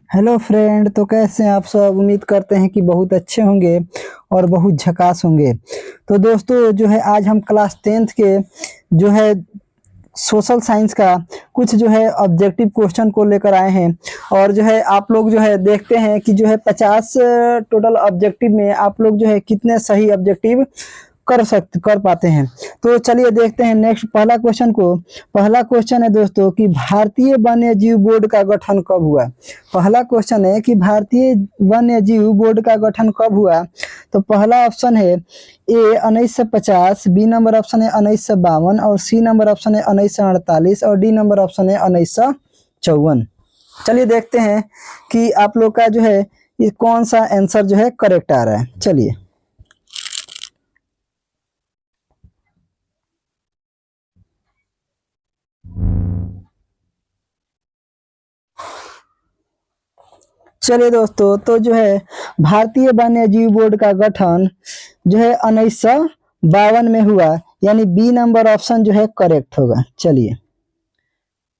Hello friend, तो कैसे हैं आप सब। उम्मीद करते हैं कि बहुत अच्छे होंगे और बहुत झकास होंगे। तो दोस्तों जो है आज हम क्लास 10th के जो है सोशल साइंस का कुछ जो है ऑब्जेक्टिव क्वेश्चन को लेकर आए हैं। और जो है आप लोग जो है देखते हैं कि जो है 50 टोटल ऑब्जेक्टिव में आप लोग जो है कितने सही ऑब्जेक्टिव कर पाते हैं। तो चलिए देखते हैं नेक्स्ट पहला क्वेश्चन को। पहला क्वेश्चन है दोस्तों कि भारतीय वन्य जीव बोर्ड का गठन कब हुआ। पहला क्वेश्चन है कि भारतीय वन्य जीव बोर्ड का गठन कब हुआ। तो पहला ऑप्शन है ए 1950, बी नंबर ऑप्शन है 1952 और सी नंबर ऑप्शन है 1948 और डी नंबर ऑप्शन है 1954। चलिए देखते हैं कि आप लोग का जो है ये कौन सा आंसर जो है करेक्ट आ रहा है। चलिए चलिए दोस्तों, तो जो है भारतीय वन्य जीव बोर्ड का गठन जो है 1952 में हुआ, यानी बी नंबर ऑप्शन जो है करेक्ट होगा। चलिए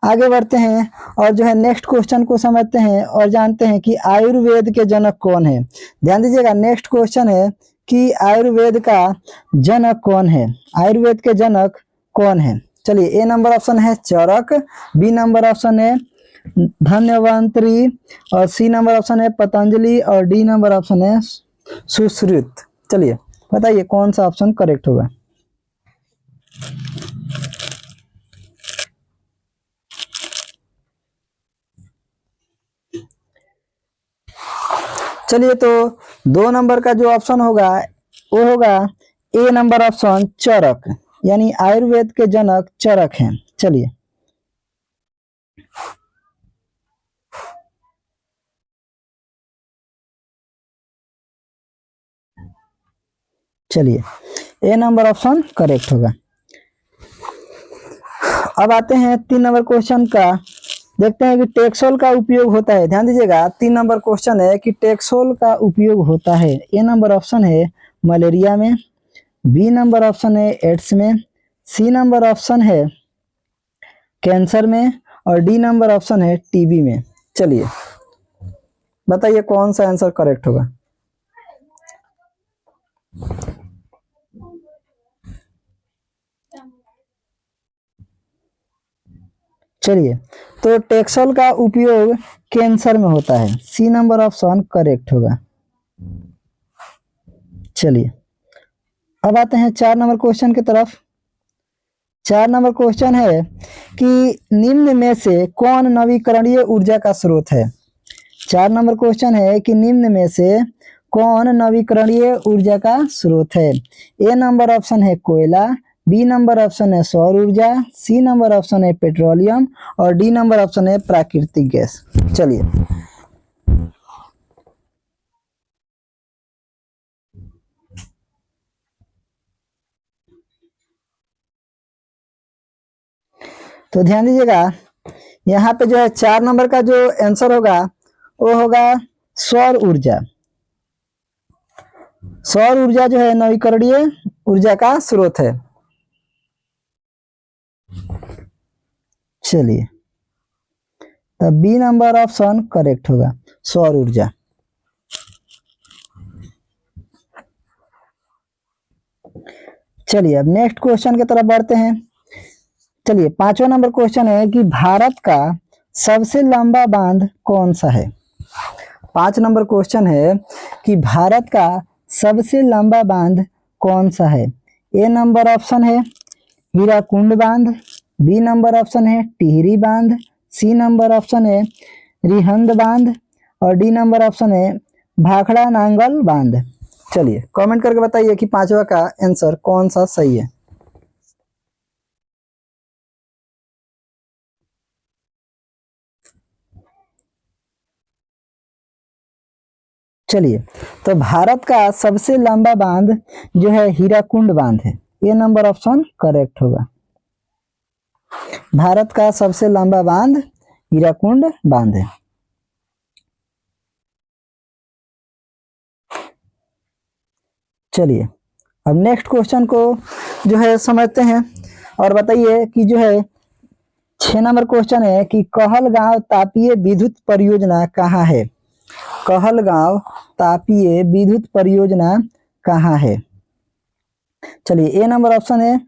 आगे बढ़ते हैं और जो है नेक्स्ट क्वेश्चन को समझते हैं और जानते हैं कि आयुर्वेद के जनक कौन है। ध्यान दीजिएगा, नेक्स्ट क्वेश्चन है कि आयुर्वेद का जनक कौन है। आयुर्वेद के जनक कौन है। चलिए ए नंबर ऑप्शन है चरक, बी नंबर ऑप्शन है धन्वंतरी और सी नंबर ऑप्शन है पतंजलि और डी नंबर ऑप्शन है सुश्रुत। चलिए बताइए कौन सा ऑप्शन करेक्ट होगा। चलिए तो 2 नंबर का जो ऑप्शन होगा वो होगा ए नंबर ऑप्शन चरक, यानी आयुर्वेद के जनक चरक हैं। चलिए चलिए ए नंबर ऑप्शन करेक्ट होगा। अब आते हैं 3 नंबर क्वेश्चन का। देखते हैं कि टेक्सोल का उपयोग होता है। ध्यान दीजिएगा, 3 नंबर क्वेश्चन है कि टेक्सोल का उपयोग होता है। ए नंबर ऑप्शन है मलेरिया में, बी नंबर ऑप्शन है एड्स में, सी नंबर ऑप्शन है कैंसर में और डी नंबर ऑप्शन है टीबी में। चलिए बताइए कौन सा आंसर करेक्ट होगा। चलिए तो टेक्सोल का उपयोग कैंसर में होता है। सी नंबर ऑप्शन करेक्ट होगा। चलिए अब आते हैं 4 नंबर क्वेश्चन की तरफ। 4 नंबर क्वेश्चन है कि निम्न में से कौन नवीकरणीय ऊर्जा का स्रोत है। 4 नंबर क्वेश्चन है कि निम्न में से कौन नवीकरणीय ऊर्जा का स्रोत है। ए नंबर ऑप्शन है कोयला, बी नंबर ऑप्शन है सौर ऊर्जा, सी नंबर ऑप्शन है पेट्रोलियम और डी नंबर ऑप्शन है प्राकृतिक गैस। चलिए तो ध्यान दीजिएगा, यहाँ पे जो है 4 नंबर का जो आंसर होगा वो होगा सौर ऊर्जा। सौर ऊर्जा जो है नवीकरणीय ऊर्जा का स्रोत है। चलिए तब बी नंबर ऑप्शन करेक्ट होगा, सौर ऊर्जा। चलिए अब नेक्स्ट क्वेश्चन की तरफ बढ़ते हैं। चलिए 5वां नंबर क्वेश्चन है कि भारत का सबसे लंबा बांध कौन सा है। 5 नंबर क्वेश्चन है कि भारत का सबसे लंबा बांध कौन सा है। ए नंबर ऑप्शन है हीराकुंड बांध, बी नंबर ऑप्शन है टिहरी बांध, सी नंबर ऑप्शन है रिहंद बांध और डी नंबर ऑप्शन है भाखड़ा नांगल बांध। चलिए कमेंट करके बताइए कि 5वां का आंसर कौन सा सही है। चलिए तो भारत का सबसे लंबा बांध जो है हीराकुंड बांध है। ये नंबर ऑप्शन करेक्ट होगा। भारत का सबसे लंबा बांध हीराकुंड बांध है। चलिए अब नेक्स्ट क्वेश्चन को जो है समझते हैं और बताइए कि जो है 6 नंबर क्वेश्चन है कि कहलगांव तापीय विद्युत परियोजना कहाँ है। कहलगांव तापीय विद्युत परियोजना कहाँ है। चलिए, ए नंबर ऑप्शन है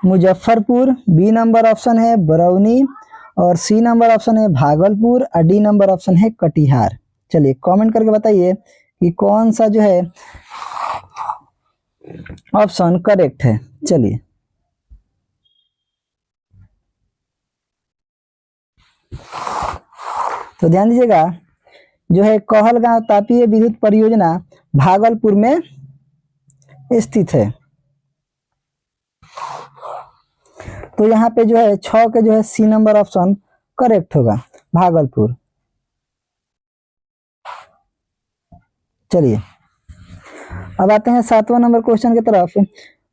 मुजफ्फरपुर, बी नंबर ऑप्शन है बरौनी, और सी नंबर ऑप्शन है भागलपुर, और डी नंबर ऑप्शन है कटिहार। चलिए कमेंट करके बताइए कि कौन सा जो है ऑप्शन करेक्ट है। चलिए, तो ध्यान दीजिएगा, जो है कहलगांव तापीय विद्युत परियोजना भागलपुर में स्थित है। तो यहाँ पे जो है 6 के जो है सी नंबर ऑप्शन करेक्ट होगा, भागलपुर। चलिए, अब आते हैं 7वां नंबर क्वेश्चन की तरफ।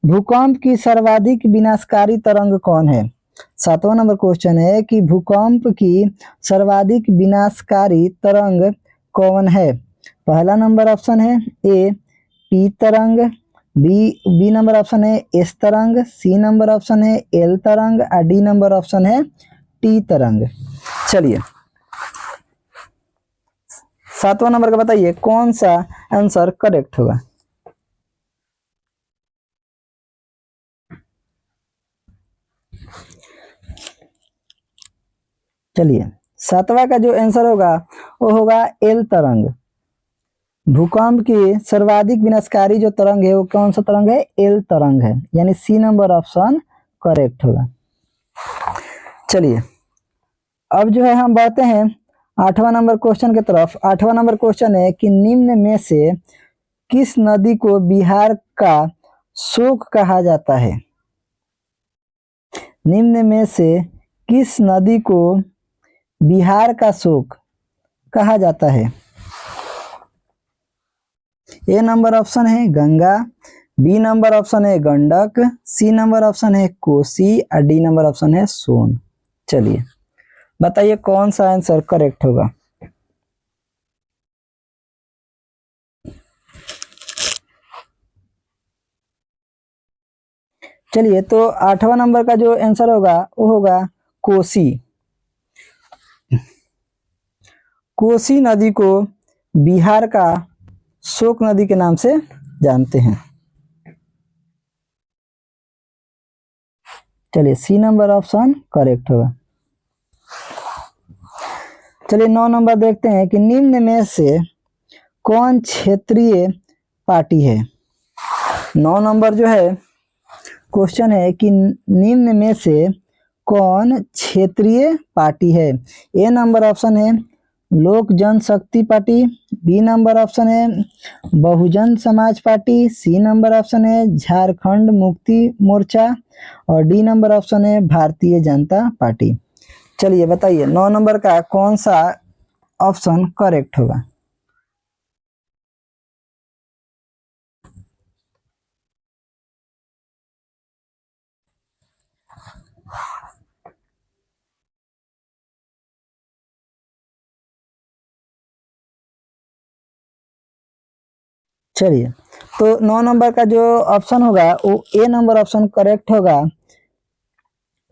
भूकंप की सर्वाधिक विनाशकारी तरंग कौन है। 7वां नंबर क्वेश्चन है कि भूकंप की सर्वाधिक विनाशकारी तरंग कौन है। पहला नंबर ऑप्शन है ए पी तरंग, बी नंबर ऑप्शन है एस तरंग, सी नंबर ऑप्शन है एल तरंग, और डी नंबर ऑप्शन है टी तरंग। चलिए, 7वां नंबर का बताइए कौन सा आंसर करेक्ट होगा। चलिए, 7वां का जो आंसर होगा वो होगा एल तरंग। भूकंप की सर्वाधिक विनाशकारी जो तरंग है वो कौन सा तरंग है, एल तरंग है, यानी सी नंबर ऑप्शन करेक्ट होगा। चलिए, अब जो है हम बढ़ते हैं 8वां नंबर क्वेश्चन की तरफ। 8वां नंबर क्वेश्चन है कि निम्न में से किस नदी को बिहार का शोक कहा जाता है। निम्न में से किस नदी को बिहार का शोक कहा जाता है। ए नंबर ऑप्शन है गंगा, बी नंबर ऑप्शन है गंडक, सी नंबर ऑप्शन है कोसी, और डी नंबर ऑप्शन है सोन। चलिए बताइए कौन सा आंसर करेक्ट होगा। चलिए, तो 8वां नंबर का जो आंसर होगा वो होगा कोसी। कोसी नदी को बिहार का शोक नदी के नाम से जानते हैं। चलिए, सी नंबर ऑप्शन करेक्ट होगा। चलिए, 9 नंबर देखते हैं कि निम्न में से कौन क्षेत्रीय पार्टी है। 9 नंबर जो है क्वेश्चन है कि निम्न में से कौन क्षेत्रीय पार्टी है। ए नंबर ऑप्शन है लोक जनशक्ति पार्टी, बी नंबर ऑप्शन है बहुजन समाज पार्टी, सी नंबर ऑप्शन है झारखंड मुक्ति मोर्चा, और डी नंबर ऑप्शन है भारतीय जनता पार्टी। चलिए बताइए 9 नंबर का कौन सा ऑप्शन करेक्ट होगा। चलिए, तो 9 नंबर का जो ऑप्शन होगा वो ए नंबर ऑप्शन करेक्ट होगा,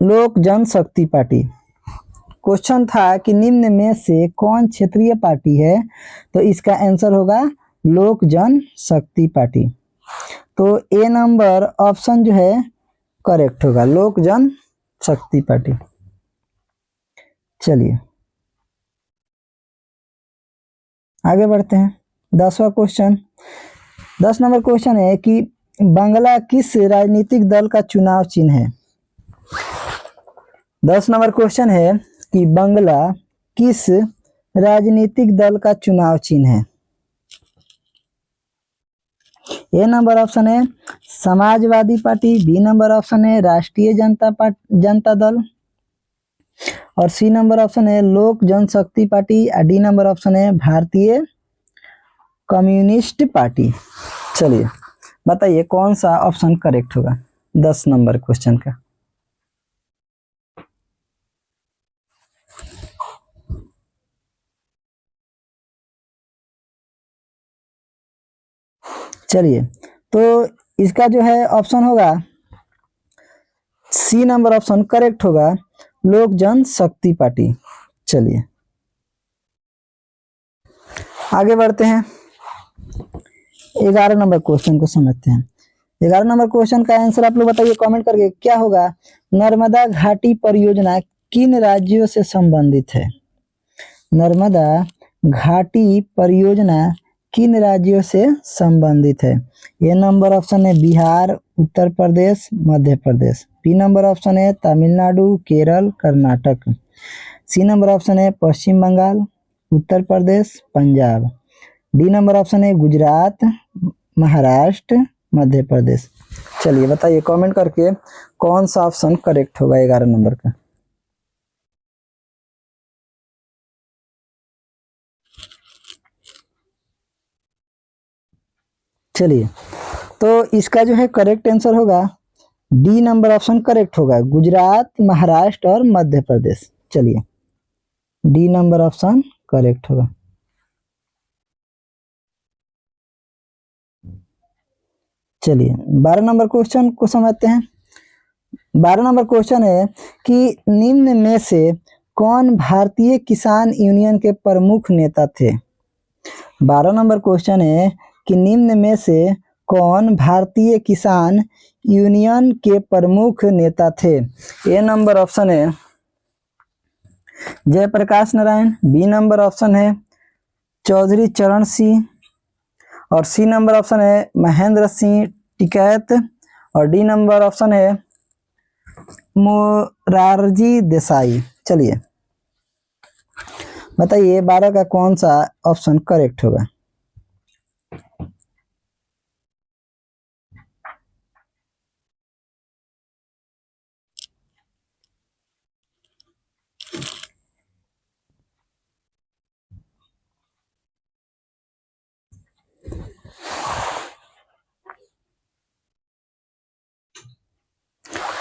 लोक जनशक्ति पार्टी। क्वेश्चन था कि निम्न में से कौन क्षेत्रीय पार्टी है, तो इसका आंसर होगा लोक जनशक्ति पार्टी। तो ए नंबर ऑप्शन जो है करेक्ट होगा, लोक जनशक्ति पार्टी। चलिए आगे बढ़ते हैं। 10वां क्वेश्चन, 10 नंबर क्वेश्चन है कि बंगला किस राजनीतिक दल का चुनाव चिन्ह है। 10 नंबर क्वेश्चन है कि बंगला किस राजनीतिक दल का चुनाव चिन्ह है। ए नंबर ऑप्शन है Samajwadi party, B number option है राष्ट्रीय जनता दल, और सी नंबर ऑप्शन है लोक जनशक्ति पार्टी, और डी नंबर ऑप्शन है भारतीय कम्युनिस्ट पार्टी। चलिए बताइए कौन सा ऑप्शन करेक्ट होगा 10 नंबर क्वेश्चन का। चलिए, तो इसका जो है ऑप्शन होगा सी नंबर ऑप्शन करेक्ट होगा, लोक जनशक्ति पार्टी। चलिए आगे बढ़ते हैं, 11 नंबर क्वेश्चन को समझते हैं। 11 नंबर क्वेश्चन का आंसर आप लोग बताइए कमेंट करके, क्या होगा? नर्मदा घाटी परियोजना किन राज्यों से संबंधित है? नर्मदा घाटी परियोजना किन राज्यों से संबंधित है? ए नंबर ऑप्शन है Bihar, Uttar Pradesh, Madhya Pradesh. B number option है Tamil Nadu, Kerala, Karnataka. C number option है Paschim Bengal, Uttar Pradesh, Punjab. D number option है गुजरात, महाराष्ट्र, मध्य प्रदेश। चलिए बताइए कमेंट करके कौन सा ऑप्शन करेक्ट होगा 11 नंबर का। चलिए तो इसका जो है करेक्ट आंसर होगा डी नंबर ऑप्शन करेक्ट होगा, गुजरात, महाराष्ट्र और मध्य प्रदेश। चलिए डी नंबर ऑप्शन करेक्ट होगा। चलिए 12 नंबर क्वेश्चन को समझते हैं। 12 नंबर क्वेश्चन है कि निम्न में से कौन भारतीय किसान यूनियन के प्रमुख नेता थे? 12 नंबर क्वेश्चन है कि निम्न में से कौन भारतीय किसान यूनियन के प्रमुख नेता थे? ए नंबर ऑप्शन है Jayaprakash Narayan, B number option है चौधरी चरण सिंह और सी नंबर ऑप्शन है महेंद्र सिंह टिकैत और डी नंबर ऑप्शन है मोरारजी देसाई। चलिए बताइए 12 का कौन सा ऑप्शन करेक्ट होगा।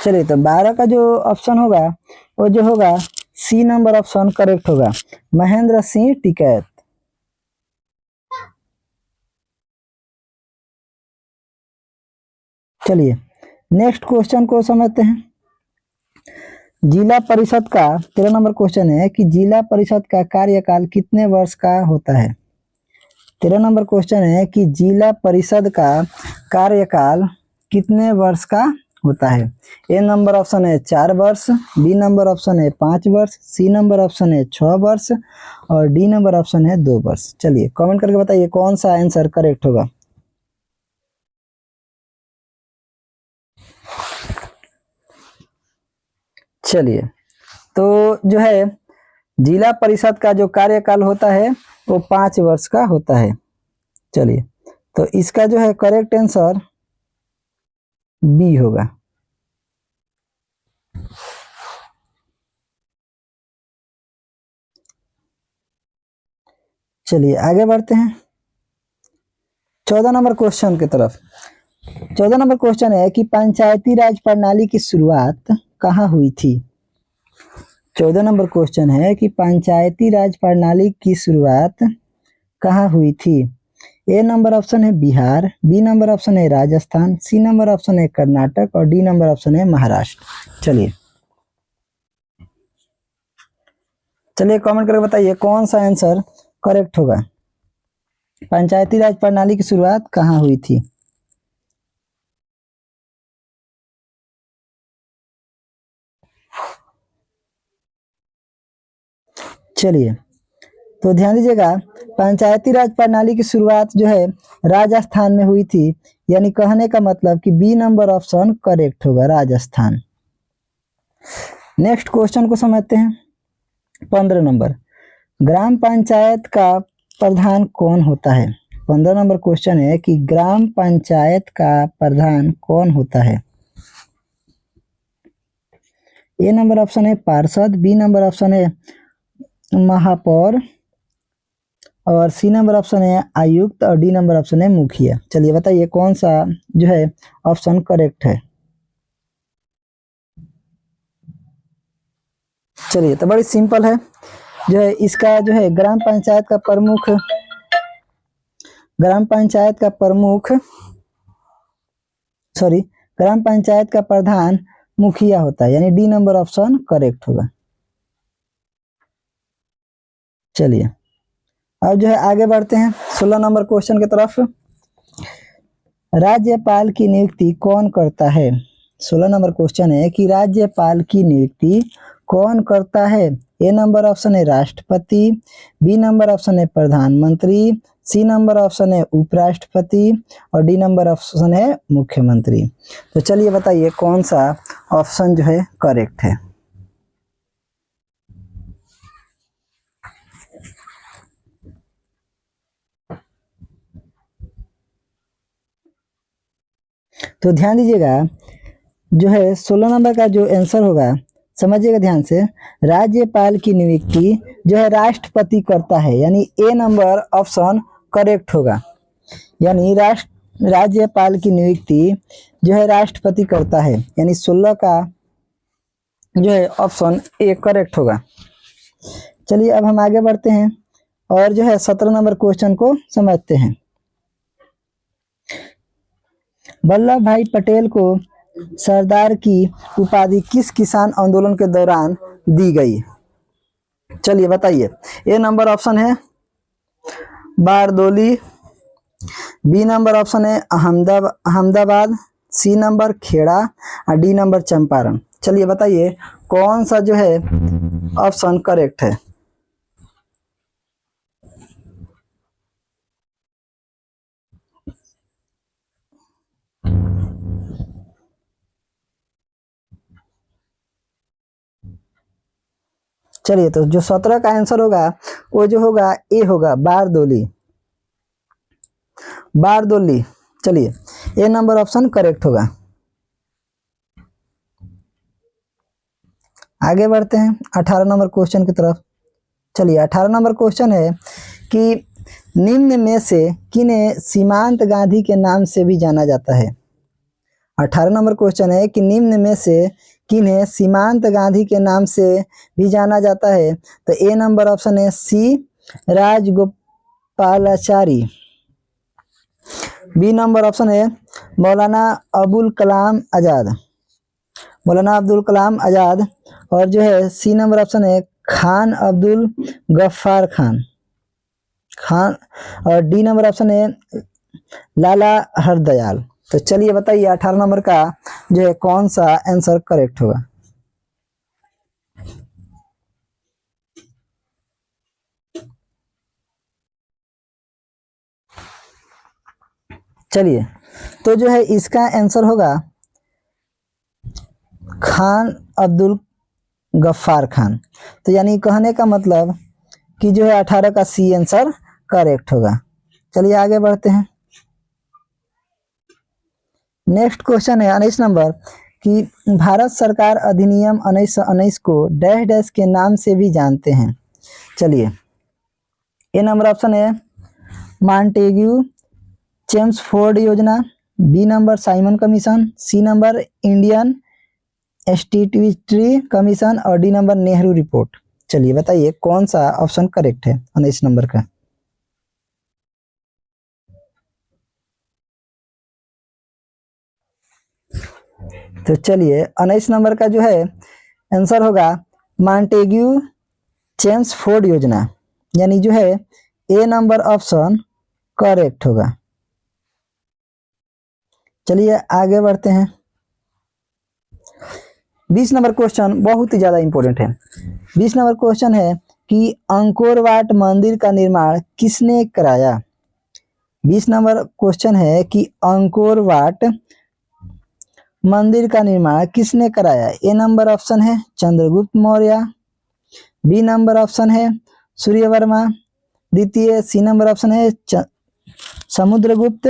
चलिए तो 12 का जो ऑप्शन होगा वो जो होगा सी नंबर ऑप्शन करेक्ट होगा, महेंद्र सिंह टिकैत। चलिए नेक्स्ट क्वेश्चन को समझते हैं। जिला परिषद का 13 नंबर क्वेश्चन है कि जिला परिषद का कार्यकाल कितने वर्ष का होता है? 13 नंबर क्वेश्चन है कि जिला परिषद का कार्यकाल कितने वर्ष का होता है? ए नंबर ऑप्शन है 4 वर्ष, बी नंबर ऑप्शन है 5 वर्ष, सी नंबर ऑप्शन है 6 वर्ष और डी नंबर ऑप्शन है 2 वर्ष। चलिए कमेंट करके बताइए कौन सा आंसर करेक्ट होगा। चलिए तो जो है जिला परिषद का जो कार्यकाल होता है वो 5 वर्ष का होता है। चलिए तो इसका जो है करेक्ट आंसर बी होगा। चलिए आगे बढ़ते हैं 14 नंबर क्वेश्चन की तरफ। 14 नंबर क्वेश्चन है कि पंचायती राज प्रणाली की शुरुआत कहाँ हुई थी? 14 नंबर क्वेश्चन है कि पंचायती राज प्रणाली की शुरुआत कहाँ हुई थी? ए नंबर ऑप्शन है बिहार, बी नंबर ऑप्शन है राजस्थान, सी नंबर ऑप्शन है कर्नाटक और डी नंबर ऑप्शन है महाराष्ट्र। चलिए कमेंट करके बताइए कौन सा आंसर करेक्ट होगा। पंचायती राज प्रणाली की शुरुआत कहाँ हुई थी? चलिए तो ध्यान दीजिएगा, पंचायती राज प्रणाली की शुरुआत जो है राजस्थान में हुई थी, यानी कहने का मतलब कि बी नंबर ऑप्शन करेक्ट होगा, राजस्थान। नेक्स्ट क्वेश्चन को समझते हैं 15 नंबर, ग्राम पंचायत का प्रधान कौन होता है? 15 नंबर क्वेश्चन है कि ग्राम पंचायत का प्रधान कौन होता है? ए नंबर ऑप्शन है पार्षद, बी नंबर ऑप्शन है महापौर और सी नंबर ऑप्शन है आयुक्त और डी नंबर ऑप्शन है मुखिया। चलिए बताइए कौन सा जो है ऑप्शन करेक्ट है। चलिए तो बड़ी सिंपल है, जो है इसका जो है ग्राम पंचायत का प्रधान मुखिया होता है, यानी डी नंबर ऑप्शन करेक्ट होगा। चलिए अब जो है आगे बढ़ते हैं 16 नंबर क्वेश्चन की तरफ। राज्यपाल की नियुक्ति कौन करता है? 16 नंबर क्वेश्चन है कि राज्यपाल की नियुक्ति कौन करता है? ए नंबर ऑप्शन है राष्ट्रपति, बी नंबर ऑप्शन है प्रधानमंत्री, सी नंबर ऑप्शन है उपराष्ट्रपति और डी नंबर ऑप्शन है मुख्यमंत्री। तो चलिए बताइए कौन सा ऑप्शन जो है करेक्ट है। तो ध्यान दीजिएगा जो है 16 नंबर का जो आंसर होगा, समझिएगा ध्यान से, राज्यपाल की नियुक्ति जो है राष्ट्रपति करता है, यानी ए नंबर ऑप्शन करेक्ट होगा। यानी राज्यपाल की नियुक्ति जो है राष्ट्रपति करता है, यानी 16 का जो है ऑप्शन ए करेक्ट होगा। चलिए अब हम आगे बढ़ते हैं और जो है 17 नंबर क्वेश्चन को समझते हैं। वल्लभ भाई पटेल को सरदार की उपाधि किस किसान आंदोलन के दौरान दी गई? चलिए बताइए। ए नंबर ऑप्शन है बारदोली, बी नंबर ऑप्शन है अहमदाबाद, सी नंबर खेड़ा और डी नंबर चंपारण। चलिए बताइए कौन सा जो है ऑप्शन करेक्ट है। चलिए तो जो 17 का आंसर होगा वो जो होगा ए होगा बारदोली, बारदोली। चलिए ए नंबर ऑप्शन करेक्ट होगा। आगे बढ़ते हैं 18 नंबर क्वेश्चन की तरफ। चलिए 18 नंबर क्वेश्चन है कि निम्न में से किन्हें सीमांत गांधी के नाम से भी जाना जाता है? 18 नंबर क्वेश्चन है कि निम्न में से किन्हें सीमांत गांधी के नाम से भी जाना जाता है? तो ए नंबर ऑप्शन है सी राजगोपालाचारी, बी नंबर ऑप्शन है मौलाना अबुल कलाम आज़ाद, मौलाना अब्दुल कलाम आज़ाद और जो है सी नंबर ऑप्शन है खान अब्दुल गफ्फार खान और डी नंबर ऑप्शन है लाला हरदयाल। तो चलिए बताइए 18 नंबर का जो है कौन सा आंसर करेक्ट होगा। चलिए तो जो है इसका आंसर होगा खान अब्दुल गफ्फार खान। तो यानी कहने का मतलब कि जो है 18 का सी आंसर करेक्ट होगा। चलिए आगे बढ़ते हैं। नेक्स्ट क्वेश्चन है 19 नंबर कि भारत सरकार अधिनियम 1919 को डैश डैश के नाम से भी जानते हैं। चलिए ए नंबर ऑप्शन है मॉन्टेग्यू चेम्सफोर्ड योजना, B number Simon commission, C number Indian statutory commission और डी नंबर नेहरू रिपोर्ट। चलिए बताइए कौन सा ऑप्शन करेक्ट है 19 नंबर का। तो चलिए 19 नंबर का जो है आंसर होगा मॉन्टेग्यू चेम्सफोर्ड योजना, यानी जो है ए नंबर ऑप्शन करेक्ट होगा। चलिए आगे बढ़ते हैं। 20 नंबर क्वेश्चन बहुत ही ज्यादा इंपॉर्टेंट है। 20 नंबर क्वेश्चन है कि अंकोर वाट मंदिर का निर्माण किसने कराया? 20 नंबर क्वेश्चन है कि अंकोर वाट मंदिर का निर्माण किसने कराया? ए नंबर ऑप्शन है Chandragupta Maurya, B number option है सूर्यवर्मा द्वितीय, सी नंबर ऑप्शन है समुद्रगुप्त,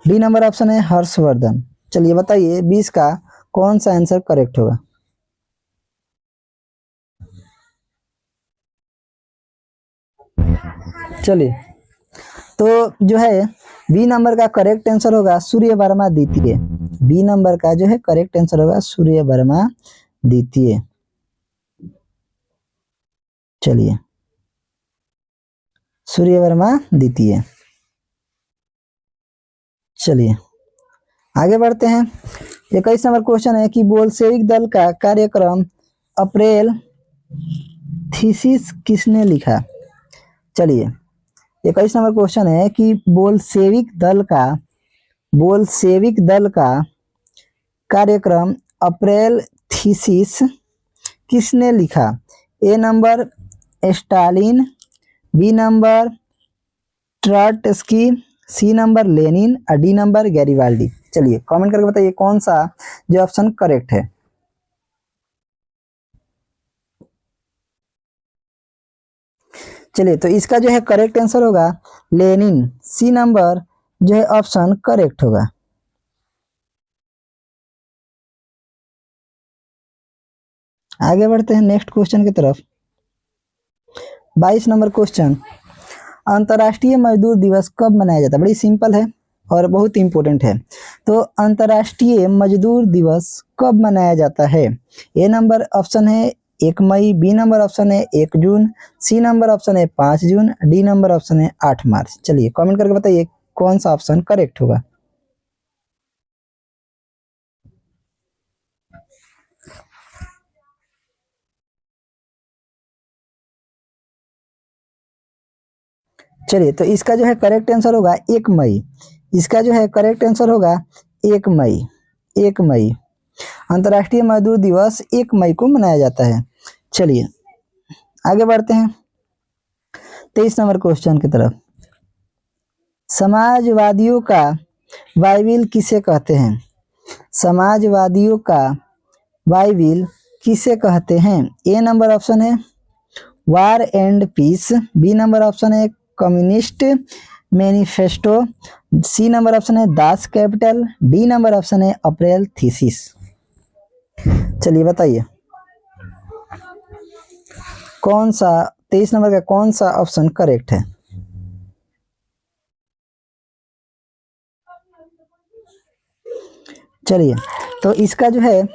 डी नंबर ऑप्शन है हर्षवर्धन। चलिए बताइए 20 का कौन सा आंसर करेक्ट होगा। चलिए तो जो है बी नंबर का करेक्ट आंसर होगा सूर्यवर्मा द्वितीय। बी नंबर का जो है करेक्ट आंसर होगा सूर्यवर्मा द्वितीय। चलिए सूर्यवर्मा द्वितीय। चलिए आगे बढ़ते हैं। 21 नंबर क्वेश्चन है कि बोल्शेविक दल का कार्यक्रम अप्रैल थीसिस किसने लिखा? चलिए 21 नंबर क्वेश्चन है कि बोल्शेविक दल का कार्यक्रम अप्रैल थीसिस किसने लिखा? A number Stalin, B number Trotsky, C number Lenin और डी नंबर गैरिबाल्डी। चलिए कमेंट करके बताइए कौन सा जो ऑप्शन करेक्ट है। चलिए तो इसका जो है करेक्ट आंसर होगा लेनिन, सी नंबर जो है ऑप्शन करेक्ट होगा। आगे बढ़ते हैं नेक्स्ट क्वेश्चन की तरफ। 22 नंबर क्वेश्चन, अंतर्राष्ट्रीय मजदूर दिवस कब मनाया जाता है? बड़ी सिंपल है और बहुत इंपॉर्टेंट है। तो अंतर्राष्ट्रीय मजदूर दिवस कब मनाया जाता है? ए नंबर ऑप्शन है 1 मई, बी नंबर ऑप्शन है 1 जून, सी नंबर ऑप्शन है 5 जून, डी नंबर ऑप्शन है 8 मार्च। चलिए कमेंट करके बताइए कौन सा ऑप्शन करेक्ट होगा। चलिए तो इसका जो है करेक्ट आंसर होगा 1 मई। इसका जो है करेक्ट आंसर होगा 1 मई। 1 मई अंतर्राष्ट्रीय मजदूर दिवस 1 मई को मनाया जाता है। चलिए आगे बढ़ते हैं 23 नंबर क्वेश्चन की तरफ। समाजवादियों का बाइबिल किसे कहते हैं? समाजवादियों का बाइबिल किसे कहते हैं? ए नंबर ऑप्शन है War and Peace, B number option है Communist Manifesto, C number option है Das Kapital, D number option है अप्रैल थीसिस। चलिए बताइए कौन सा 23 नंबर का कौन सा ऑप्शन करेक्ट है। चलिए तो इसका जो है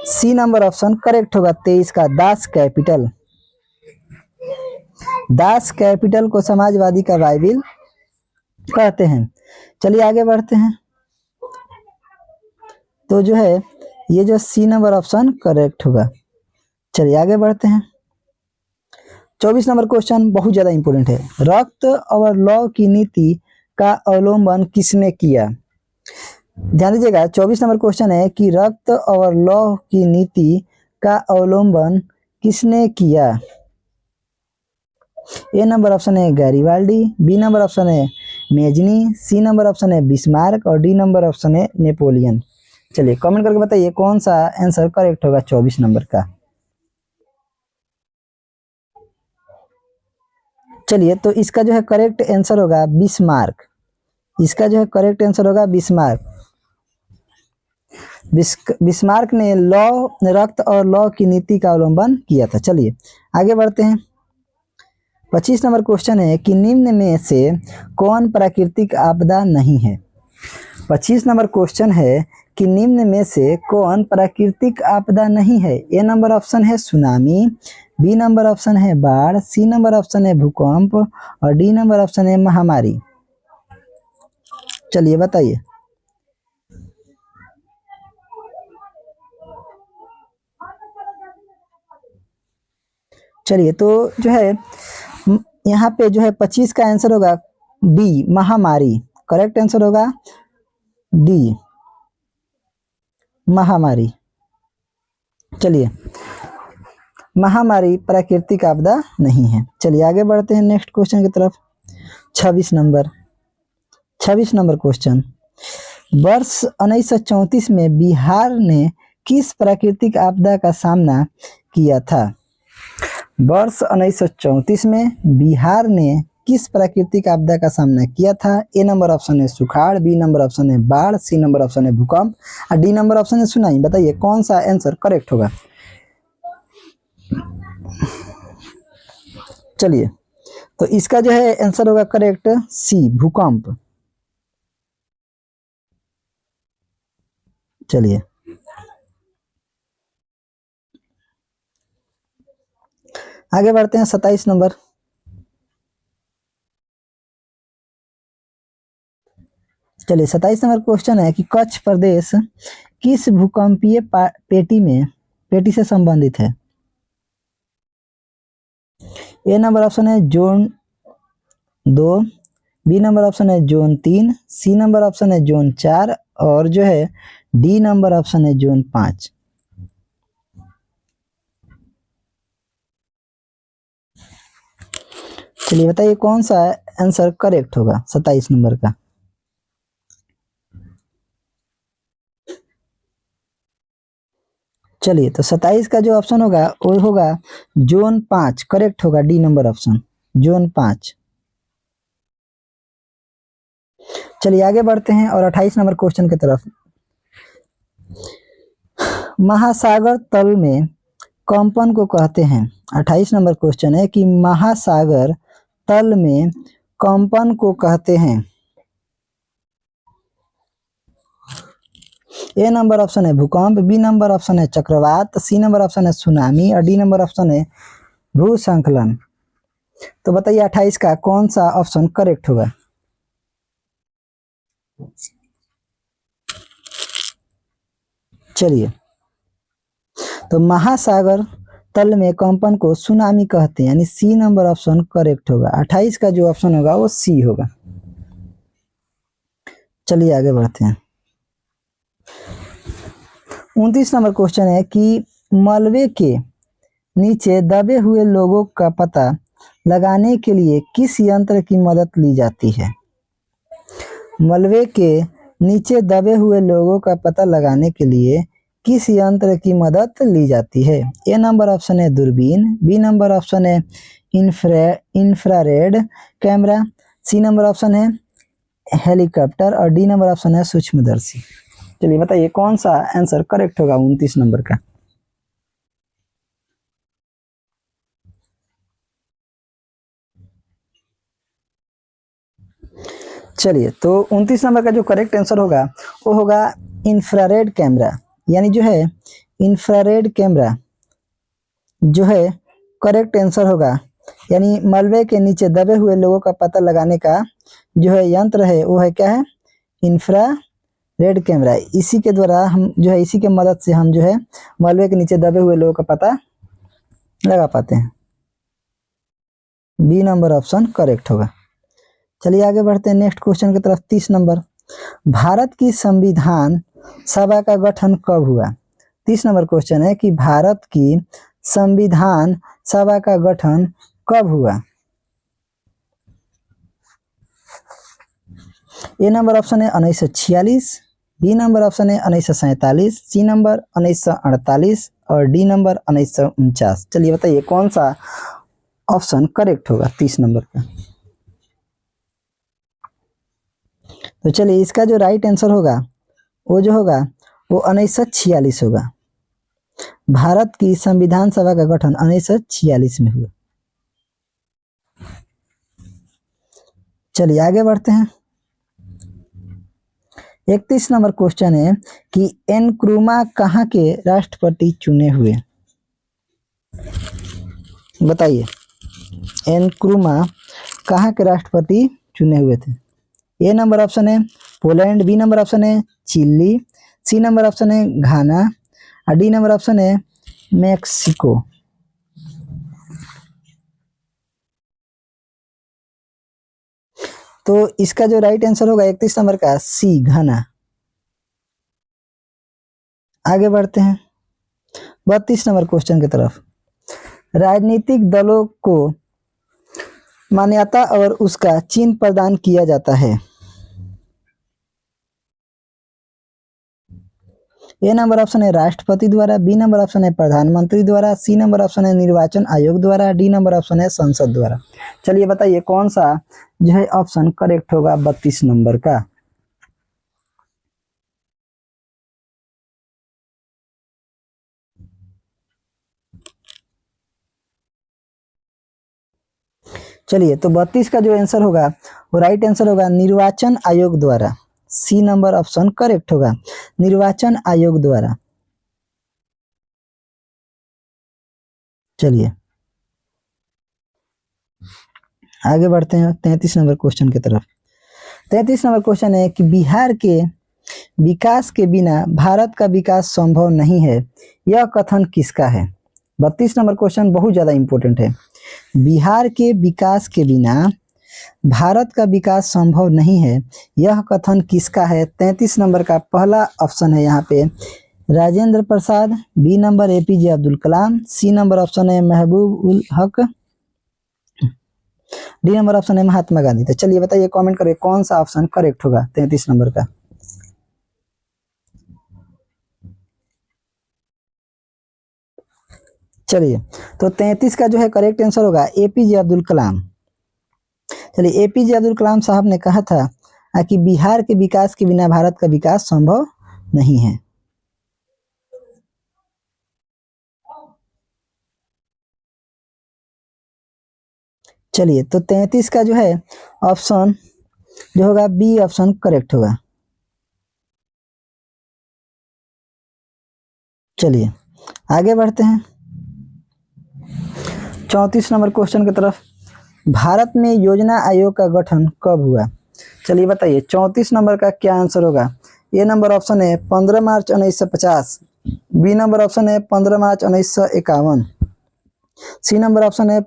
सी नंबर ऑप्शन करेक्ट होगा 23 का, दास कैपिटल। दास कैपिटल को समाजवादी का बाइबिल कहते हैं। चलिए आगे बढ़ते हैं। तो जो है ये जो सी नंबर ऑप्शन करेक्ट होगा। चलिए आगे बढ़ते हैं 24 नंबर क्वेश्चन बहुत ज्यादा इंपॉर्टेंट है। रक्त और लौ की नीति का अवलंबन किसने किया? ध्यान दीजिएगा 24 नंबर क्वेश्चन है कि रक्त और लौ की नीति का अवलंबन किसने किया? ए नंबर ऑप्शन है गैरिबाल्डी, बी नंबर ऑप्शन है मेजनी, सी नंबर ऑप्शन है बिस्मार्क और डी नंबर ऑप्शन है नेपोलियन। चलिए कमेंट करके बताइए कौन सा आंसर करेक्ट होगा 24 नंबर का। चलिए तो इसका जो है करेक्ट आंसर होगा बिस्मार्क। इसका जो है करेक्ट आंसर होगा बिस्मार्क। बिस्मार्क ने रक्त और लौ की नीति का अवलंबन किया था। चलिए आगे बढ़ते हैं 25 नंबर क्वेश्चन है कि निम्न में से कौन प्राकृतिक आपदा नहीं है? 25 नंबर क्वेश्चन है कि निम्न में से कौन प्राकृतिक आपदा नहीं है? ए नंबर ऑप्शन है सुनामी, बी नंबर ऑप्शन है बाढ़, सी नंबर ऑप्शन है भूकंप और डी नंबर ऑप्शन है महामारी। चलिए बताइए। चलिए तो जो है यहाँ पे जो है 25 का आंसर होगा डी महामारी। करेक्ट आंसर होगा डी महामारी। चलिए महामारी प्राकृतिक आपदा नहीं है। चलिए आगे बढ़ते हैं नेक्स्ट क्वेश्चन की तरफ। 26 नंबर क्वेश्चन, वर्ष 1934 में बिहार ने किस प्राकृतिक आपदा का सामना किया था? वर्ष 1934 में बिहार ने किस प्राकृतिक आपदा का सामना किया था? ए नंबर ऑप्शन है सुखाड़, बी नंबर ऑप्शन है बाढ़, सी नंबर ऑप्शन है भूकंप और डी नंबर ऑप्शन है सुनामी। बताइए कौन सा आंसर करेक्ट होगा। चलिए तो इसका जो है आंसर होगा करेक्ट सी भूकंप। चलिए आगे बढ़ते हैं 27 नंबर। चलिए 27 नंबर क्वेश्चन है कि कच्छ प्रदेश किस भूकंपीय पेटी से संबंधित है? ए नंबर ऑप्शन है जोन 2, बी नंबर ऑप्शन है जोन 3, सी नंबर ऑप्शन है जोन 4 और जो है डी नंबर ऑप्शन है जोन 5। चलिए बताइए कौन सा आंसर करेक्ट होगा 27 नंबर का। चलिए तो 27 का जो ऑप्शन होगा वो होगा जोन 5, करेक्ट होगा डी नंबर ऑप्शन, जोन 5। चलिए आगे बढ़ते हैं और 28 नंबर क्वेश्चन की तरफ। महासागर तल में कंपन को कहते हैं। 28 नंबर क्वेश्चन है कि महासागर तल में कंपन को कहते हैं। ए नंबर ऑप्शन है भूकंप, बी नंबर ऑप्शन है चक्रवात, सी नंबर ऑप्शन है सुनामी और डी नंबर ऑप्शन है भूस्खलन। तो बताइए 28 का कौन सा ऑप्शन करेक्ट होगा। चलिए तो महासागर तल में कंपन को सुनामी कहते हैं, यानी सी नंबर ऑप्शन करेक्ट होगा। 28 का जो ऑप्शन होगा वो सी होगा। चलिए आगे बढ़ते हैं। 29 नंबर क्वेश्चन है कि मलबे के नीचे दबे हुए लोगों का पता लगाने के लिए किस यंत्र की मदद ली जाती है। मलबे के नीचे दबे हुए लोगों का पता लगाने के लिए किस यंत्र की मदद ली जाती है। ए नंबर ऑप्शन है दूरबीन, बी नंबर ऑप्शन है infrared camera, C number option है हेलीकॉप्टर और डी नंबर ऑप्शन है सूक्ष्मदर्शी। चलिए बताइए कौन सा आंसर करेक्ट होगा 29 नंबर का। चलिए तो 29 नंबर का जो करेक्ट आंसर होगा वो होगा इंफ्रारेड कैमरा, यानी जो है इंफ्रारेड कैमरा जो है करेक्ट आंसर होगा। यानी मलबे के नीचे दबे हुए लोगों का पता लगाने का जो है यंत्र है वो है क्या है, इंफ्रारेड कैमरा। इसी के द्वारा हम जो है इसी के मदद से हम जो है मलबे के नीचे दबे हुए लोगों का पता लगा पाते हैं। बी नंबर ऑप्शन करेक्ट होगा। चलिए आगे बढ़ते हैं नेक्स्ट क्वेश्चन की तरफ। 30 नंबर, भारत की संविधान सभा का गठन कब हुआ। 30 नंबर क्वेश्चन है कि भारत की संविधान सभा का गठन कब हुआ। ए नंबर ऑप्शन है 1946, बी नंबर ऑप्शन है 1947, सी नंबर 1948 और डी नंबर 1949। चलिए बताइए कौन सा ऑप्शन करेक्ट होगा 30 नंबर का। तो चलिए इसका जो राइट आंसर होगा वो जो होगा वो 1946 होगा। भारत की संविधान सभा का गठन 1946 में हुआ। चलिए आगे बढ़ते हैं। 31 नंबर क्वेश्चन है कि एनक्रुमा कहाँ के राष्ट्रपति चुने हुए। बताइए एनक्रुमा कहाँ के राष्ट्रपति चुने हुए थे। ए नंबर ऑप्शन है पोलैंड, बी नंबर ऑप्शन है चिली, सी नंबर ऑप्शन है घाना और डी नंबर ऑप्शन है मेक्सिको। तो इसका जो राइट आंसर होगा 31 नंबर का सी घाना। आगे बढ़ते हैं 32 नंबर क्वेश्चन की तरफ। राजनीतिक दलों को मान्यता और उसका चिन्ह प्रदान किया जाता है। ए नंबर ऑप्शन है राष्ट्रपति द्वारा, बी नंबर ऑप्शन है प्रधानमंत्री द्वारा, सी नंबर ऑप्शन है निर्वाचन आयोग द्वारा, डी नंबर ऑप्शन है संसद द्वारा। चलिए बताइए कौन सा जो है ऑप्शन करेक्ट होगा 32 नंबर का। चलिए तो 32 का जो आंसर होगा वो राइट आंसर होगा निर्वाचन आयोग द्वारा। सी नंबर ऑप्शन करेक्ट होगा निर्वाचन आयोग द्वारा। चलिए आगे बढ़ते हैं 33 नंबर क्वेश्चन की तरफ। 33 नंबर क्वेश्चन है कि बिहार के विकास के बिना भारत का विकास संभव नहीं है, यह कथन किसका है। 32 नंबर क्वेश्चन बहुत ज़्यादा इंपॉर्टेंट है। बिहार के विकास के बिना भारत का विकास संभव नहीं है, यह कथन किसका है? 33 नंबर का पहला ऑप्शन है यहाँ पे Rajendra Prasad, B number APJ Abdul Kalam, सी नंबर ऑप्शन है महबूब ul Haq, D number option है महात्मा गांधी। तो चलिए बताइए, कमेंट करिए कौन सा ऑप्शन करेक्ट होगा 33 नंबर का। चलिए, तो 33 का जो है करेक्ट आंसर होगा एपीजे अब्दुल कलाम। चलिए, एपीजे अब्दुल कलाम साहब ने कहा था कि बिहार के विकास के बिना भारत का विकास संभव नहीं है। चलिए, तो 33 का जो है ऑप्शन जो होगा बी ऑप्शन करेक्ट होगा। चलिए आगे बढ़ते हैं 34 नंबर क्वेश्चन की तरफ। भारत में योजना आयोग का गठन कब हुआ? चलिए बताइए 34 नंबर का क्या आंसर होगा? ए नंबर ऑप्शन है 15 मार्च 1950, बी नंबर ऑप्शन है 15 मार्च 1951, सी नंबर ऑप्शन है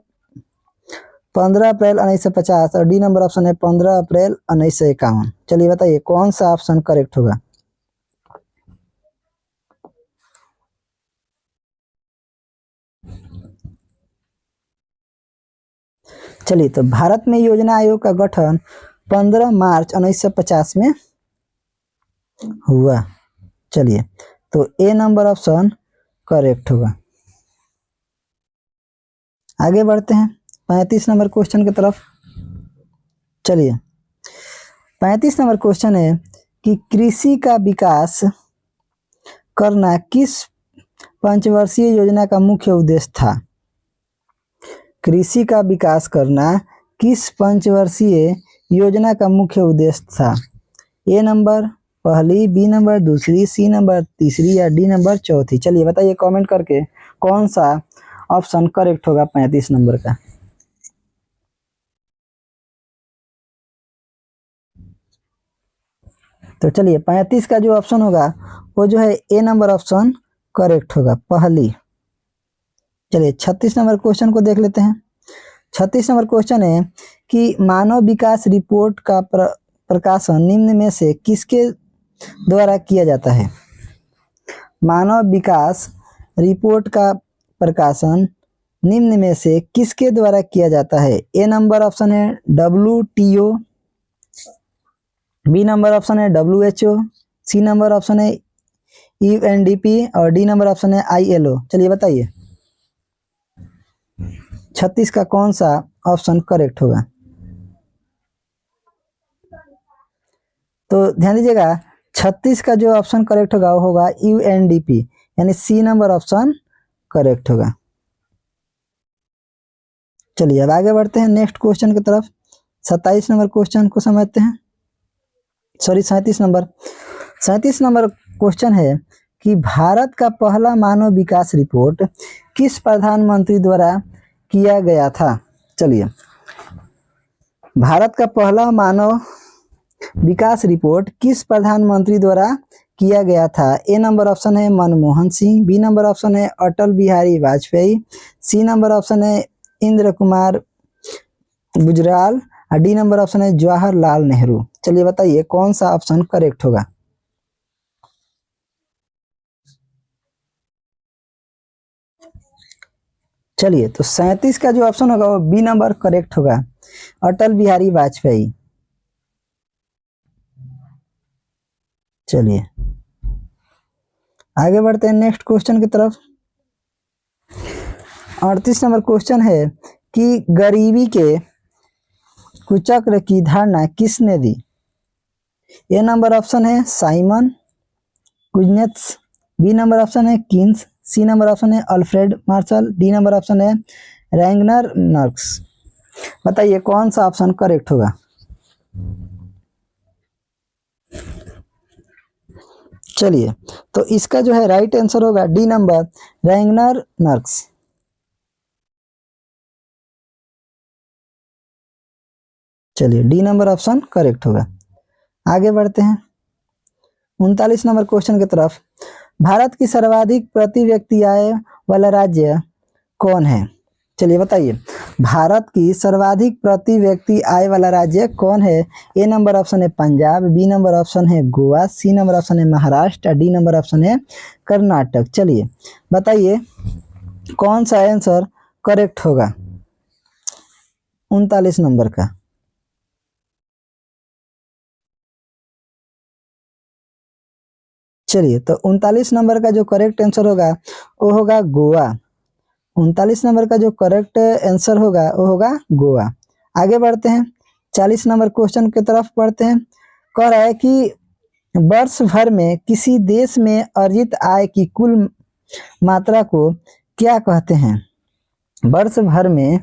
15 अप्रैल 1950 और डी नंबर ऑप्शन है 15 अप्रैल 1951। चलिए बताइए कौन सा ऑप्शन करेक्ट होगा? चलिए, तो भारत में योजना आयोग का गठन 15 मार्च 1950 में हुआ। चलिए, तो ए नंबर ऑप्शन करेक्ट होगा। आगे बढ़ते हैं 35 नंबर क्वेश्चन की तरफ। चलिए 35 नंबर क्वेश्चन है कि कृषि का विकास करना किस पंचवर्षीय योजना का मुख्य उद्देश्य था? कृषि का विकास करना किस पंचवर्षीय योजना का मुख्य उद्देश्य था? ए नंबर पहली, बी नंबर दूसरी, सी नंबर तीसरी या डी नंबर चौथी। चलिए बताइए कमेंट करके कौन सा ऑप्शन करेक्ट होगा 35 नंबर का। तो चलिए 35 का जो ऑप्शन होगा वो जो है ए नंबर ऑप्शन करेक्ट होगा, पहली। चलिए 36 नंबर क्वेश्चन को देख लेते हैं। 36 नंबर क्वेश्चन है कि मानव विकास रिपोर्ट का प्रकाशन निम्न में से किसके द्वारा किया जाता है? मानव विकास रिपोर्ट का प्रकाशन निम्न में से किसके द्वारा किया जाता है? ए नंबर ऑप्शन है WTO, बी नंबर ऑप्शन है WHO, सी नंबर ऑप्शन है UNDP और डी नंबर ऑप्शन है ILO। चलिए बताइए 36 का कौन सा ऑप्शन करेक्ट होगा? तो ध्यान दीजिएगा 36 का जो ऑप्शन करेक्ट होगा वो होगा UNDP, यानी सी नंबर ऑप्शन करेक्ट होगा। चलिए अब आगे बढ़ते हैं नेक्स्ट क्वेश्चन की तरफ। 27 नंबर क्वेश्चन को समझते हैं। Sorry 37 number. 37 नंबर क्वेश्चन है कि भारत का पहला मानव विकास रिपोर्ट किस प्रधानमंत्री द्वारा किया गया था? चलिए, भारत का पहला मानव विकास रिपोर्ट किस प्रधानमंत्री द्वारा किया गया था? ए नंबर ऑप्शन है Manmohan Singh, B number option है Atal Bihari Vajpayee, C number option है इंद्र कुमार गुजराल और डी नंबर ऑप्शन है जवाहरलाल नेहरू। चलिए बताइए कौन सा ऑप्शन करेक्ट होगा? चलिए, तो 37 का जो ऑप्शन होगा वो बी नंबर करेक्ट होगा, अटल बिहारी वाजपेयी। चलिए आगे बढ़ते हैं नेक्स्ट क्वेश्चन की तरफ। 38 नंबर क्वेश्चन है कि गरीबी के कुचक्र की धारणा किसने दी? ए नंबर ऑप्शन है साइमन कुजनेत्स, बी नंबर ऑप्शन है कीन्स, सी नंबर ऑप्शन है Alfred Marshall, D number option है रैंगनर नर्क्स। बताइए कौन सा ऑप्शन करेक्ट होगा? चलिए, तो इसका जो है राइट आंसर होगा डी नंबर रैंगनर नर्क्स। चलिए डी नंबर ऑप्शन करेक्ट होगा। आगे बढ़ते हैं 39 नंबर क्वेश्चन की तरफ। भारत की सर्वाधिक प्रति व्यक्ति आय वाला राज्य कौन है? चलिए बताइए भारत की सर्वाधिक प्रति व्यक्ति आय वाला राज्य कौन है? ए नंबर ऑप्शन है पंजाब, बी नंबर ऑप्शन है गोवा, सी नंबर ऑप्शन है महाराष्ट्र, डी नंबर ऑप्शन है कर्नाटक। चलिए बताइए कौन सा आंसर करेक्ट होगा 39 नंबर का। चलिए तो 39 नंबर का जो करेक्ट आंसर होगा वो होगा गोवा। 39 नंबर का जो करेक्ट आंसर होगा वो होगा गोवा। आगे बढ़ते हैं 40 नंबर क्वेश्चन की तरफ बढ़ते हैं। कह रहा है कि वर्ष भर में किसी देश में अर्जित आय की कुल मात्रा को क्या कहते हैं? वर्ष भर में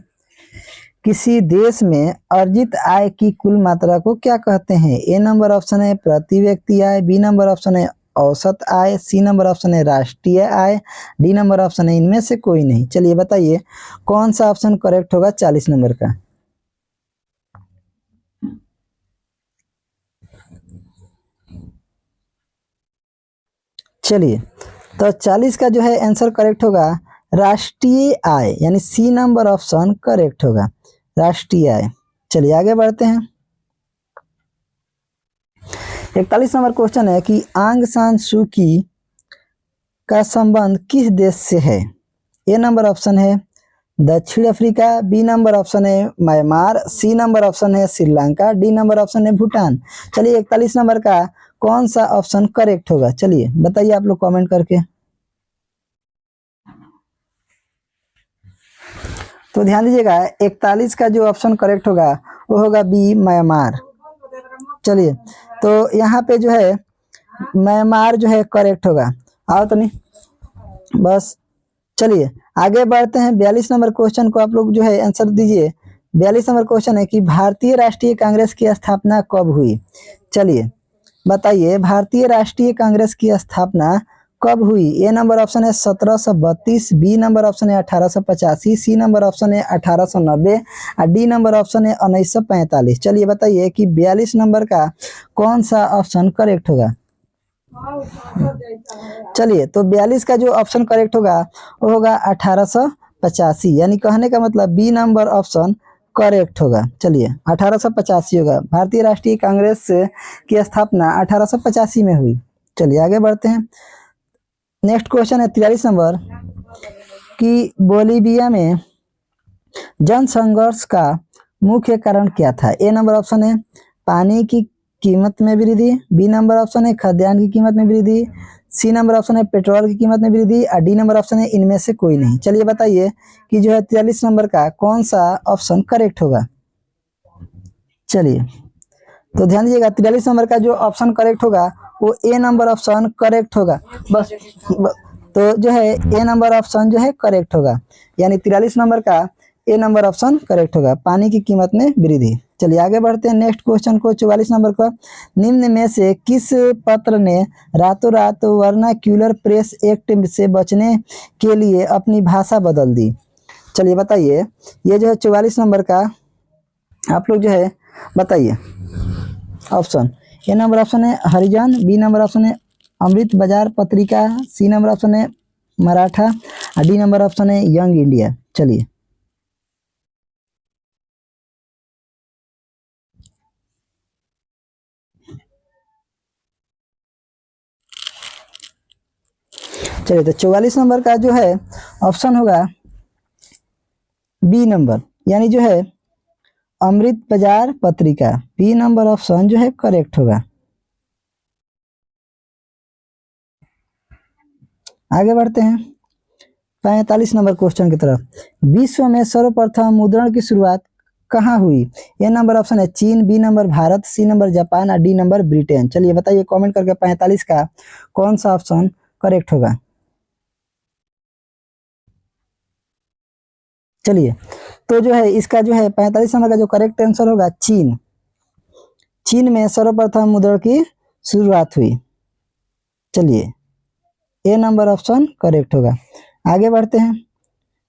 किसी देश में अर्जित आय की कुल मात्रा को क्या कहते हैं? ए नंबर ऑप्शन है प्रति व्यक्ति आय, बी नंबर ऑप्शन है औसत आय, सी नंबर ऑप्शन है राष्ट्रीय आय, डी नंबर ऑप्शन है इनमें से कोई नहीं। चलिए बताइए कौन सा ऑप्शन करेक्ट होगा 40 नंबर का। चलिए तो 40 का जो है आंसर करेक्ट होगा राष्ट्रीय आय, यानी सी नंबर ऑप्शन करेक्ट होगा राष्ट्रीय आय। चलिए आगे बढ़ते हैं 41 नंबर क्वेश्चन है कि आंग सान सू की का संबंध किस देश से है? ए नंबर ऑप्शन है दक्षिण अफ्रीका, बी नंबर ऑप्शन है म्यांमार, सी नंबर ऑप्शन है श्रीलंका, डी नंबर ऑप्शन है भूटान। चलिए 41 नंबर का कौन सा ऑप्शन करेक्ट होगा? चलिए बताइए आप लोग कमेंट करके। तो ध्यान दीजिएगा 41 का जो ऑप्शन करेक्ट होगा वो होगा बी म्यांमार। चलिए तो यहाँ पे जो है म्यांमार जो है करेक्ट होगा। आओ तो नहीं बस। चलिए आगे बढ़ते हैं 42 नंबर क्वेश्चन को आप लोग जो है आंसर दीजिए। 42 नंबर क्वेश्चन है कि भारतीय राष्ट्रीय कांग्रेस की स्थापना कब हुई? चलिए बताइए भारतीय राष्ट्रीय कांग्रेस की स्थापना कब हुई? ए नंबर ऑप्शन है 1732, बी नंबर ऑप्शन है 1885, सी नंबर ऑप्शन है 1890 और डी नंबर ऑप्शन है 1945। चलिए बताइए कि 42 नंबर का कौन सा ऑप्शन करेक्ट होगा? चलिए तो 42 का जो ऑप्शन करेक्ट होगा वो होगा 1885, यानी कहने का मतलब बी नंबर ऑप्शन करेक्ट होगा। चलिए 1885 होगा। भारतीय राष्ट्रीय कांग्रेस की स्थापना 1885 में हुई। चलिए आगे बढ़ते हैं। नेक्स्ट क्वेश्चन है 43 नंबर कि बोलीविया में जनसंघर्ष का मुख्य कारण क्या था? ए नंबर ऑप्शन है पानी की कीमत में वृद्धि, बी नंबर ऑप्शन है खाद्यान्न की कीमत में वृद्धि, सी नंबर ऑप्शन है पेट्रोल की कीमत में वृद्धि और डी नंबर ऑप्शन है इनमें से कोई नहीं। चलिए बताइए कि जो है 43 नंबर का कौन सा ऑप्शन करेक्ट होगा? चलिए तो ध्यान दीजिएगा 43 नंबर का जो ऑप्शन करेक्ट होगा वो ए नंबर ऑप्शन करेक्ट होगा। बस तो जो है ए नंबर ऑप्शन जो है करेक्ट होगा, यानी 43 नंबर का ए नंबर ऑप्शन करेक्ट होगा, पानी की कीमत में वृद्धि। चलिए आगे बढ़ते हैं नेक्स्ट क्वेश्चन को 44 नंबर का। निम्न में से किस पत्र ने रातों रात वर्नाक्यूलर प्रेस एक्ट से बचने के लिए अपनी भाषा बदल दी? चलिए बताइए ये जो है 44 नंबर का आप लोग जो है बताइए ऑप्शन। ए नंबर ऑप्शन है हरिजन, बी नंबर ऑप्शन है अमृत बाजार पत्रिका, सी नंबर ऑप्शन है मराठा और डी नंबर ऑप्शन है यंग इंडिया। चलिए चलिए तो 44 नंबर का जो है ऑप्शन होगा बी नंबर, यानी जो है अमृत बाजार पत्रिका। बी नंबर ऑप्शन जो है करेक्ट होगा। आगे बढ़ते हैं 45 नंबर क्वेश्चन की तरफ। विश्व में सर्वप्रथम मुद्रण की शुरुआत कहाँ हुई? ए नंबर ऑप्शन है चीन, B number Bharat, C number Japan और डी नंबर ब्रिटेन। चलिए बताइए कमेंट करके 45 का कौन सा ऑप्शन करेक्ट होगा? चलिए तो जो है इसका जो है 45 नंबर का जो करेक्ट आंसर होगा चीन। चीन में सर्वप्रथम मुद्रण की शुरुआत हुई। चलिए ए नंबर ऑप्शन करेक्ट होगा। आगे बढ़ते हैं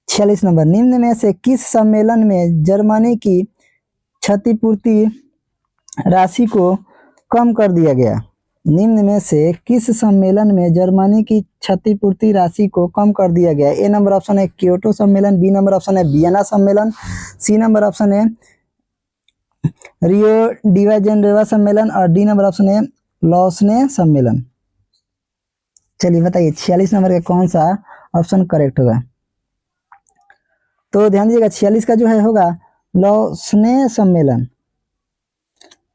46 नंबर। निम्न में से किस सम्मेलन में जर्मनी की क्षतिपूर्ति राशि को कम कर दिया गया? निम्न में से किस सम्मेलन में जर्मनी की क्षतिपूर्ति राशि को कम कर दिया गया? ए नंबर ऑप्शन है क्योटो सम्मेलन, बी नंबर ऑप्शन है वियना सम्मेलन, सी नंबर ऑप्शन है रियो डिवा जेनेवा सम्मेलन और डी नंबर ऑप्शन है लॉसने सम्मेलन। चलिए बताइए 46 नंबर का कौन सा ऑप्शन करेक्ट होगा? तो ध्यान दीजिएगा 46 का जो है होगा लॉसने सम्मेलन,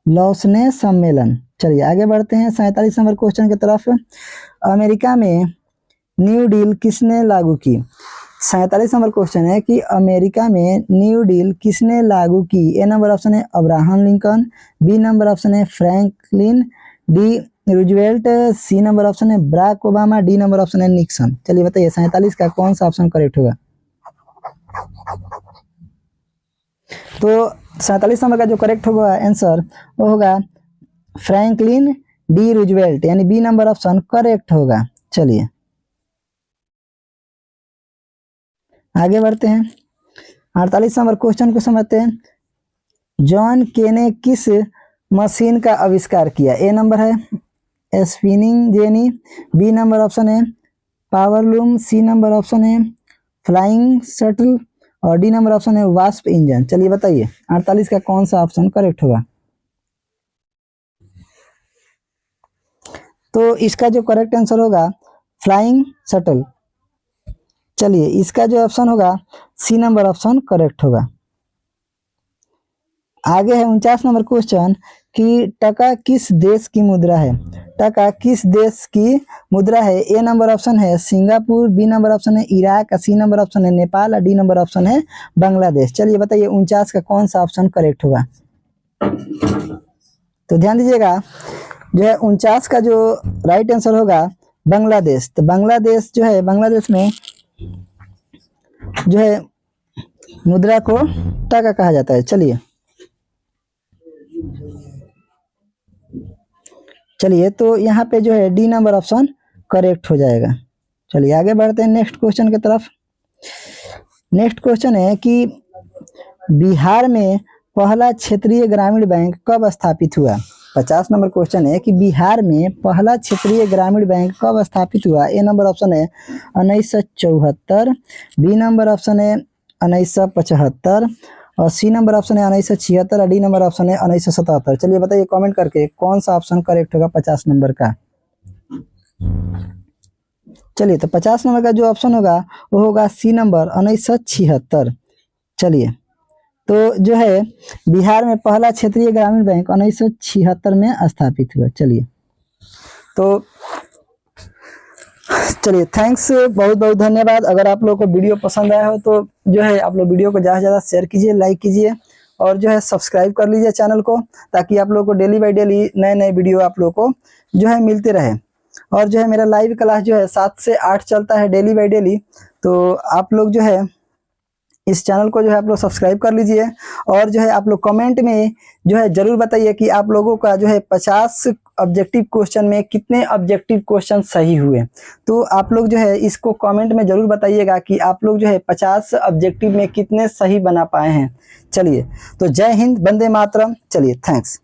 लॉसने सम्मेलन। चलिए आगे बढ़ते हैं 47 नंबर क्वेश्चन की तरफ। अमेरिका में न्यू डील किसने लागू की? 47 नंबर क्वेश्चन है कि अमेरिका में न्यू डील किसने लागू की? ए नंबर ऑप्शन है Abraham Lincoln, B number option है Franklin D Roosevelt, C number option है Barack Obama, D number option है निक्सन। चलिए बताइए 47 का कौन सा ऑप्शन करेक्ट होगा? तो 47 नंबर का जो करेक्ट होगा आंसर वो होगा फ्रैंकलिन डी रूजवेल्ट, यानी बी नंबर ऑप्शन करेक्ट होगा। चलिए आगे बढ़ते हैं 48 नंबर क्वेश्चन को समझते हैं। जॉन के ने किस मशीन का आविष्कार किया? ए नंबर है spinning jenny, B number option है पावरलूम, सी नंबर ऑप्शन है फ्लाइंग शटल और डी नंबर ऑप्शन है वास्प इंजन। चलिए बताइए 48 का कौन सा ऑप्शन करेक्ट होगा? तो इसका जो करेक्ट आंसर होगा फ्लाइंग शटल। चलिए इसका जो ऑप्शन होगा सी नंबर ऑप्शन करेक्ट होगा। आगे है 49 नंबर क्वेश्चन कि टका किस देश की मुद्रा है? टका किस देश की मुद्रा है? ए नंबर ऑप्शन है सिंगापुर, बी नंबर ऑप्शन है इराक, सी नंबर ऑप्शन है नेपाल और डी नंबर ऑप्शन है बांग्लादेश। चलिए बताइए 49 का कौन सा ऑप्शन करेक्ट होगा? तो ध्यान दीजिएगा जो है 49 का जो राइट आंसर होगा बांग्लादेश। तो बांग्लादेश जो है, बांग्लादेश में जो है मुद्रा को टका कहा जाता है। चलिए तो यहाँ पे जो है डी नंबर ऑप्शन करेक्ट हो जाएगा। चलिए आगे बढ़ते हैं नेक्स्ट क्वेश्चन की तरफ। नेक्स्ट क्वेश्चन है कि बिहार में पहला क्षेत्रीय ग्रामीण बैंक कब स्थापित हुआ? 50 नंबर क्वेश्चन है कि बिहार में पहला क्षेत्रीय ग्रामीण बैंक कब स्थापित हुआ? ए नंबर ऑप्शन है 1974, बी नंबर ऑप्शन है 1975 और सी नंबर ऑप्शन है 1976 और डी नंबर ऑप्शन है 1977। चलिए बताइए कमेंट करके कौन सा ऑप्शन करेक्ट होगा 50 नंबर का? चलिए तो 50 नंबर का जो ऑप्शन होगा वो होगा सी नंबर 1976। चलिए तो जो है बिहार में पहला क्षेत्रीय ग्रामीण बैंक 1976 में स्थापित हुआ। चलिए थैंक्स, बहुत बहुत धन्यवाद। अगर आप लोगों को वीडियो पसंद आया हो तो जो है आप लोग वीडियो को ज़्यादा से ज़्यादा शेयर कीजिए, लाइक कीजिए और जो है सब्सक्राइब कर लीजिए चैनल को, ताकि आप लोगों को डेली बाई डेली नए नए वीडियो आप लोगों को जो है मिलते रहे। और जो है मेरा लाइव क्लास जो है 7 से 8 चलता है डेली बाई डेली, तो आप लोग जो है इस चैनल को जो है आप लोग सब्सक्राइब कर लीजिए। और जो है आप लोग कमेंट में जो है ज़रूर बताइए कि आप लोगों का जो है 50 ऑब्जेक्टिव क्वेश्चन में कितने ऑब्जेक्टिव क्वेश्चन सही हुए। तो आप लोग जो है इसको कमेंट में ज़रूर बताइएगा कि आप लोग जो है 50 ऑब्जेक्टिव में कितने सही बना पाए हैं। चलिए तो जय हिंद, वंदे मातरम। चलिए थैंक्स।